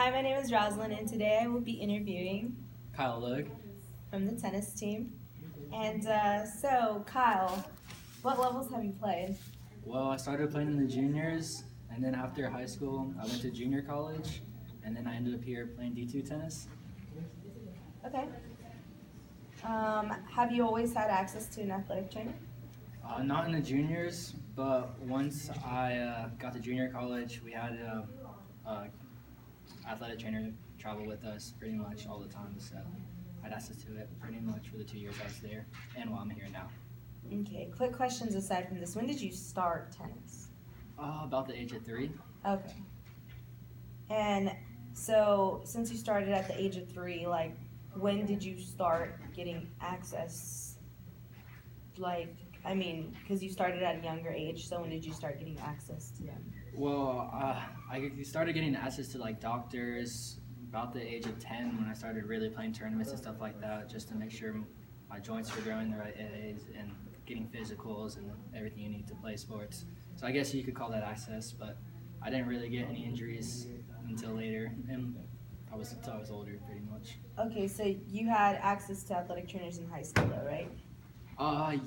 Hi, my name is Roslyn, and today I will be interviewing Kyle Logue. from the tennis team. And so, Kyle, what levels have you played? Well, I started playing in the juniors, and then after high school, I went to junior college, and then I ended up here playing D2 tennis. Okay. Have you always had access to an athletic trainer? Not in the juniors, but once I got to junior college, we had a athletic trainer travel with us pretty much all the time, so I had access to it pretty much for the 2 years I was there, and while I'm here now. Okay, quick questions aside from this. When did you start tennis? About the age of 3. Okay. And so, since you started at the age of 3, like, when did you start getting access? Because you started at a younger age, so when did you start getting access to them? Well, I started getting access to like doctors about the age of 10 when I started really playing tournaments and stuff like that, just to make sure my joints were growing the right age and getting physicals and everything you need to play sports. So I guess you could call that access, but I didn't really get any injuries until later, and until I was older, pretty much. Okay, so you had access to athletic trainers in high school, though, right?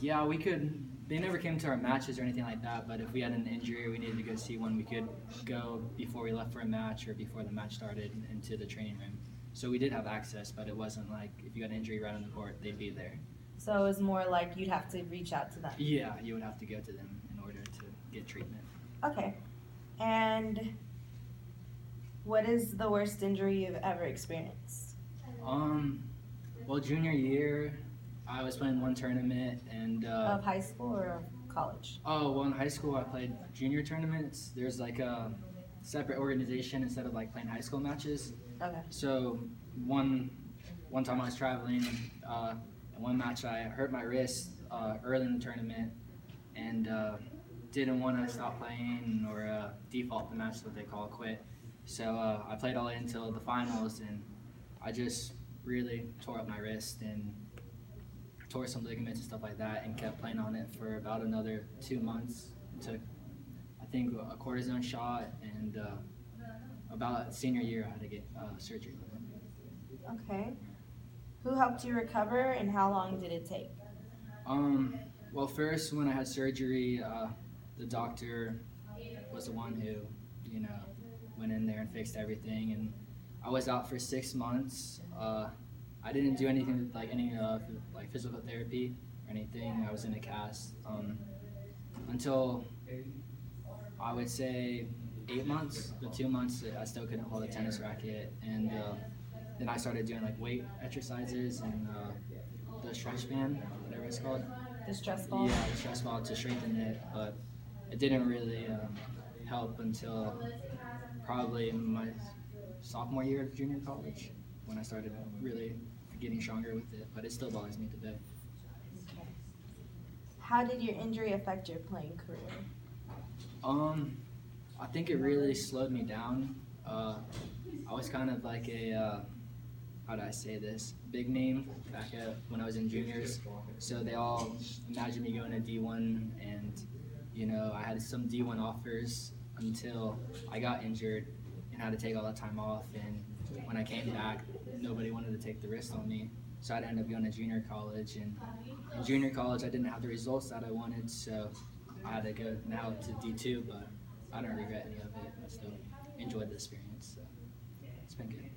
Yeah, we could. They never came to our matches or anything like that, but if we had an injury, we needed to go see one, we could go before we left for a match or before the match started into the training room. So we did have access, but it wasn't like if you got an injury right on the court, they'd be there. So it was more like you'd have to reach out to them. Yeah, you would have to go to them in order to get treatment. Okay. And what is the worst injury you've ever experienced? Well, junior year, I was playing one tournament and Of high school or college? well, in high school I played junior tournaments. There's like a separate organization instead of like playing high school matches. Okay. So one time I was traveling, in one match I hurt my wrist early in the tournament and didn't want to stop playing or default the match, what they call quit. So I played all the way until the finals, and I just really tore up my wrist and tore some ligaments and stuff like that, and kept playing on it for about another 2 months. Took, I think, a cortisone shot, and about senior year I had to get surgery. Okay. Who helped you recover, and how long did it take? Well, first when I had surgery, the doctor was the one who, went in there and fixed everything, and I was out for 6 months. I didn't do anything like any like physical therapy or anything. I was in a cast until I would say 8 months. The 2 months I still couldn't hold a tennis racket, and then I started doing like weight exercises and the stretch band, whatever it's called. The stress ball? Yeah, the stress ball to strengthen it, but it didn't really help until probably my sophomore year of junior college when I started really getting stronger with it, but it still bothers me today. Okay. How did your injury affect your playing career? I think it really slowed me down. I was kind of like a how do I say this, big name back when I was in juniors. So they all imagined me going to D1, and I had some D1 offers until I got injured and had to take all that time off. And when I came back, nobody wanted to take the risk on me. So I'd end up going to junior college, and in junior college I didn't have the results that I wanted, so I had to go now to D2, but I don't regret any of it. I still enjoyed the experience, so it's been good.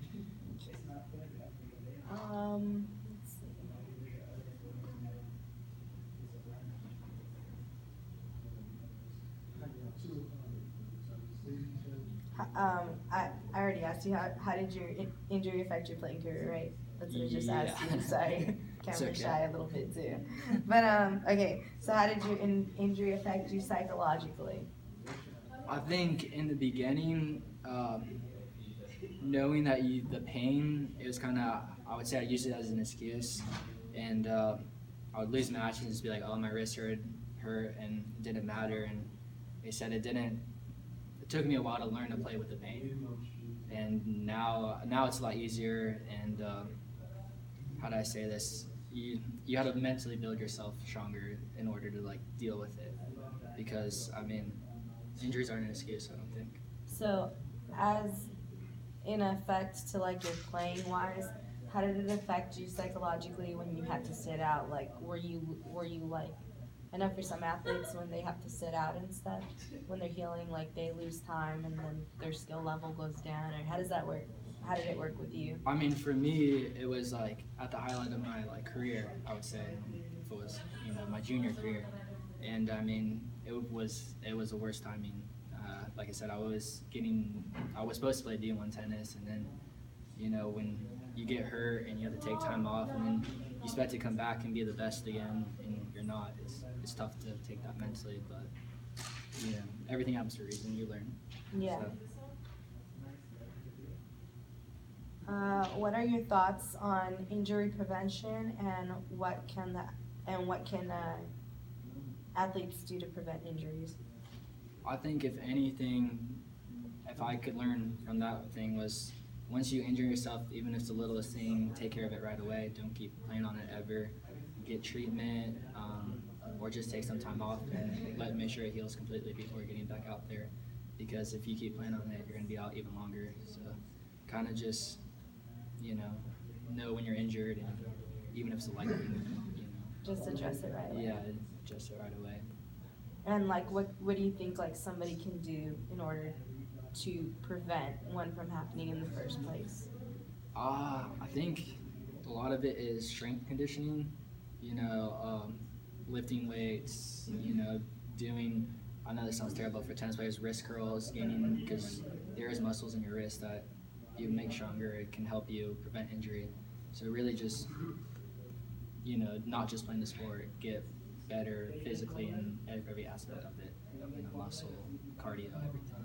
Let's see. I already asked you how did your injury affect your playing career, right? That's what I just asked you. Sorry, camera shy a little bit too. But okay. So how did your injury affect you psychologically? I think in the beginning, knowing that the pain, it was kind of, I would say I used it as an excuse, and I would lose matches and just be like, oh, my wrist hurt, and it didn't matter. And they said it didn't. It took me a while to learn to play with the pain, and now it's a lot easier. And how do I say this? You have to mentally build yourself stronger in order to like deal with it, because injuries aren't an excuse, I don't think. So, as in effect to like your playing wise? How did it affect you psychologically when you had to sit out? Like, were you like, I know for some athletes when they have to sit out and stuff, when they're healing, like they lose time and then their skill level goes down. Or how does that work? How did it work with you? I mean, for me, it was like at the highlight of my like career. I would say if it was my junior career, and I mean it was the worst timing. Like I said, I was supposed to play D1 tennis, and then when you get hurt and you have to take time off, and then you expect to come back and be the best again, and you're not. It's tough to take that mentally, but everything happens for a reason. You learn. Yeah. So. What are your thoughts on injury prevention and what can athletes do to prevent injuries? I think if anything, if I could learn from that thing was once you injure yourself, even if it's the littlest thing, take care of it right away. Don't keep playing on it ever. Get treatment, or just take some time off and make sure it heals completely before getting back out there. Because if you keep playing on it, you're gonna be out even longer. So, kind of just know when you're injured, and even if it's a light thing, Just address it right away. Yeah, address it right away. And like, what do you think like somebody can do in order to prevent one from happening in the first place? I think a lot of it is strength conditioning. Lifting weights. Doing. I know this sounds terrible for tennis players. Wrist curls, gaining because there is muscles in your wrist that you make stronger. It can help you prevent injury. So really, just not just playing the sport, get better physically in every aspect of it. Muscle, cardio, everything.